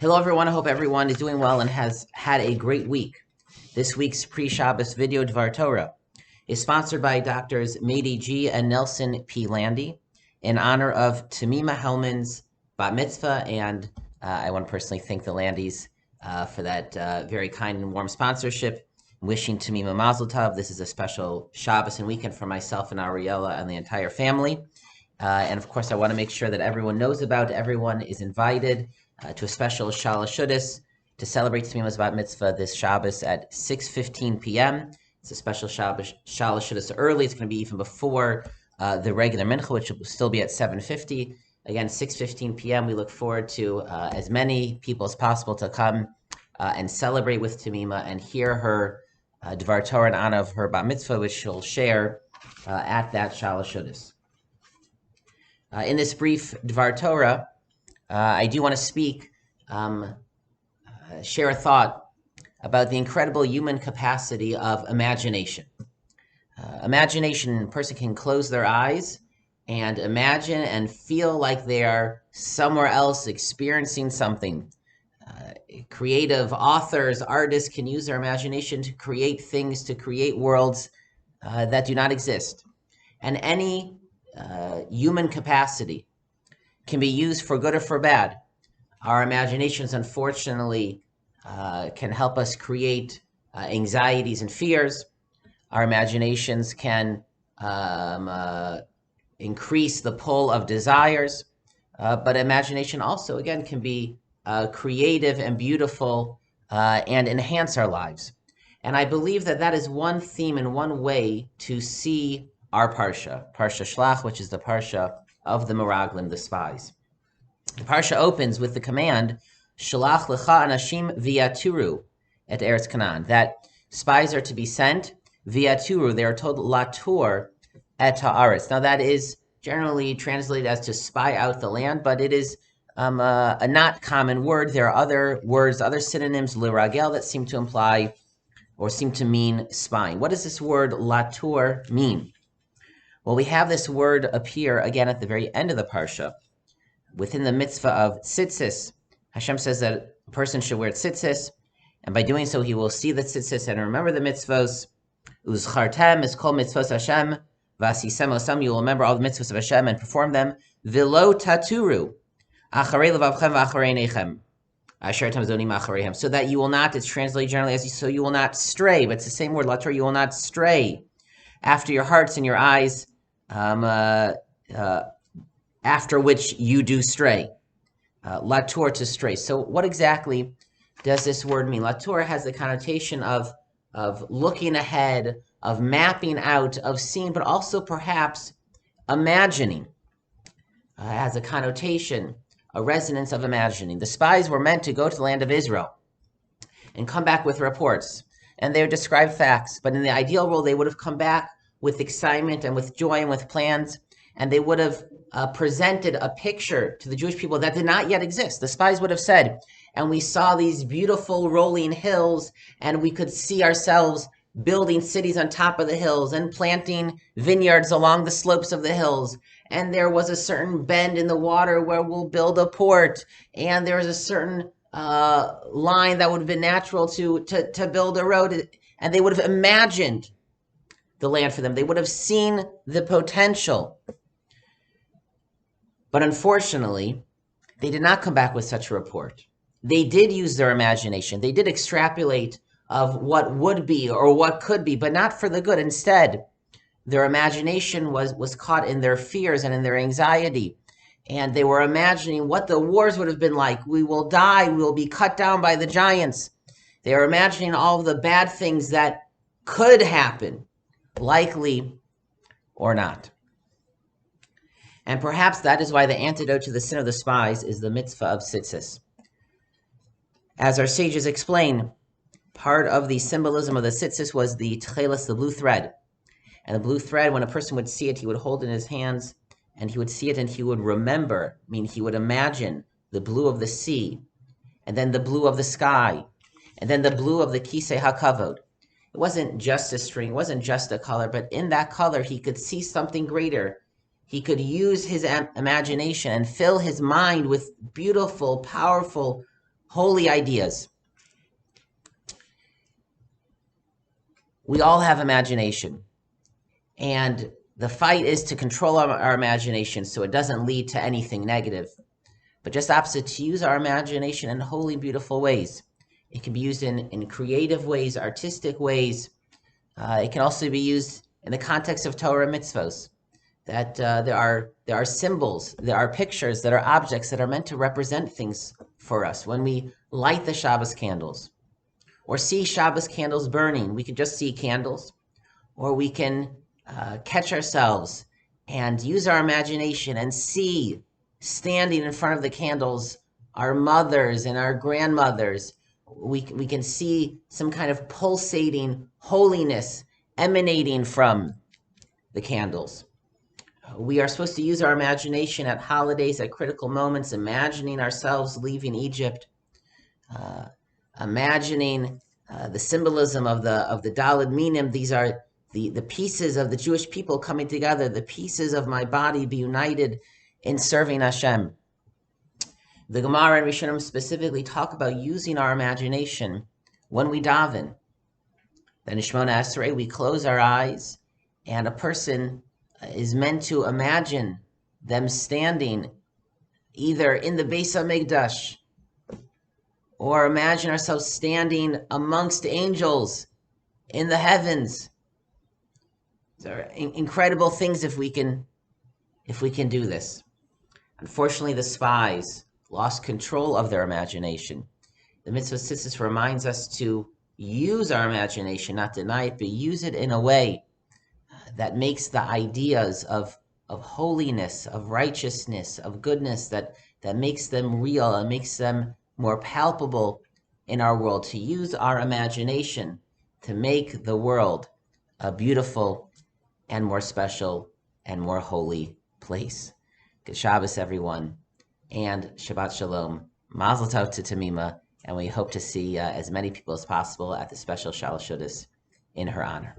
Hello, everyone. I hope everyone is doing well and has had a great week. This week's pre-Shabbos video Dvar Torah is sponsored by Doctors Mady G. and Nelson P. Landy in honor of Tamima Hellman's bat mitzvah, and I want to personally thank the Landys for that very kind and warm sponsorship. Wishing Tamima Mazel Tov. This is a special Shabbos and weekend for myself and Ariella and the entire family. And of course, I want to make sure that everyone knows about, everyone is invited to a special Shalach to celebrate Tamima's bat mitzvah this Shabbos at 6:15 p.m. It's a special Shalach early. It's going to be even before the regular mincha, which will still be at 7:50. Again, 6:15 p.m. We look forward to as many people as possible to come and celebrate with Tamima and hear her Dvar Torah in honor of her bat mitzvah, which she'll share at that Shalach. In this brief Dvar Torah, I do want to speak, share a thought about the incredible human capacity of imagination. Imagination, a person can close their eyes and imagine and feel like they are somewhere else experiencing something. Creative authors, artists can use their imagination to create things, to create worlds that do not exist. And any human capacity can be used for good or for bad. Our imaginations, unfortunately, can help us create anxieties and fears. Our imaginations can increase the pull of desires, but imagination also, again, can be creative and beautiful and enhance our lives. And I believe that that is one theme and one way to see our Parsha Shelach, which is the Parsha of the Meraglim, the spies. The Parsha opens with the command, Shelach lecha anashim v'yaturu et Eretz Canaan, that spies are to be sent, v'yaturu, they are told latur et haaretz. Now that is generally translated as to spy out the land, but it is a not common word. There are other words, other synonyms, liragel, that seem to imply or seem to mean spying. What does this word latur mean? Well, we have this word appear again at the very end of the Parsha, within the mitzvah of tzitzis. Hashem says that a person should wear tzitzis, and by doing so, he will see the tzitzis and remember the mitzvos. Uzchartem is called mitzvos Hashem, vasisem osam, you will remember all the mitzvos of Hashem and perform them. Vilo taturu, acharei levavchem v'acharei nechem, asher tamzonim achareihem, so that you will not, it's translated generally as, so you will not stray, but it's the same word, latur, you will not stray after your hearts and your eyes, after which you do stray. Latur, to stray. So what exactly does this word mean? Latur has the connotation of looking ahead, of mapping out, of seeing, but also perhaps imagining. It has a connotation, a resonance of imagining. The spies were meant to go to the land of Israel and come back with reports, and they would describe facts, but in the ideal world, they would have come back with excitement and with joy and with plans, and they would have presented a picture to the Jewish people that did not yet exist. The spies would have said, and we saw these beautiful rolling hills, and we could see ourselves building cities on top of the hills and planting vineyards along the slopes of the hills, and there was a certain bend in the water where we'll build a port, and there was a certain line that would have been natural to build a road, and they would have imagined the land for them. They would have seen the potential. But unfortunately, they did not come back with such a report. They did use their imagination. They did extrapolate of what would be or what could be, but not for the good. Instead, their imagination was caught in their fears and in their anxiety. And they were imagining what the wars would have been like. We will die. We will be cut down by the giants. They were imagining all of the bad things that could happen, likely or not. And perhaps that is why the antidote to the sin of the spies is the mitzvah of tzitzis. As our sages explain, part of the symbolism of the tzitzis was the tchelis, the blue thread. And the blue thread, when a person would see it, he would hold it in his hands, and he would see it and he would remember, he would imagine the blue of the sea, and then the blue of the sky, and then the blue of the kisei hakavod. It wasn't just a string, it wasn't just a color, but in that color he could see something greater. He could use his imagination and fill his mind with beautiful, powerful holy ideas. We all have imagination, and the fight is to control our imagination so it doesn't lead to anything negative, but just opposite, to use our imagination in holy, beautiful ways. It can be used in creative ways, artistic ways. It can also be used in the context of Torah mitzvos, that there are symbols, there are pictures, that are objects that are meant to represent things for us. When we light the Shabbos candles or see Shabbos candles burning, we can just see candles, or we can catch ourselves and use our imagination and see, standing in front of the candles, our mothers and our grandmothers. We can see some kind of pulsating holiness emanating from the candles. We are supposed to use our imagination at holidays, at critical moments, imagining ourselves leaving Egypt, imagining the symbolism of the Daled Minim. These are the pieces of the Jewish people coming together, the pieces of my body be united in serving Hashem. The Gemara and Rishonim specifically talk about using our imagination when we daven. Then in Shemona Esrei, we close our eyes, and a person is meant to imagine them standing either in the Beis HaMikdash, or imagine ourselves standing amongst angels in the heavens. These are incredible things if we can do this. Unfortunately, the spies lost control of their imagination. The Mitzvah Tzitzis reminds us to use our imagination, not deny it, but use it in a way that makes the ideas of holiness, of righteousness, of goodness, that makes them real and makes them more palpable in our world, to use our imagination to make the world a beautiful and more special and more holy place. Good Shabbos, everyone, and Shabbat Shalom. Mazel Tov to Tamima, and we hope to see as many people as possible at the special Shalosh Seudos in her honor.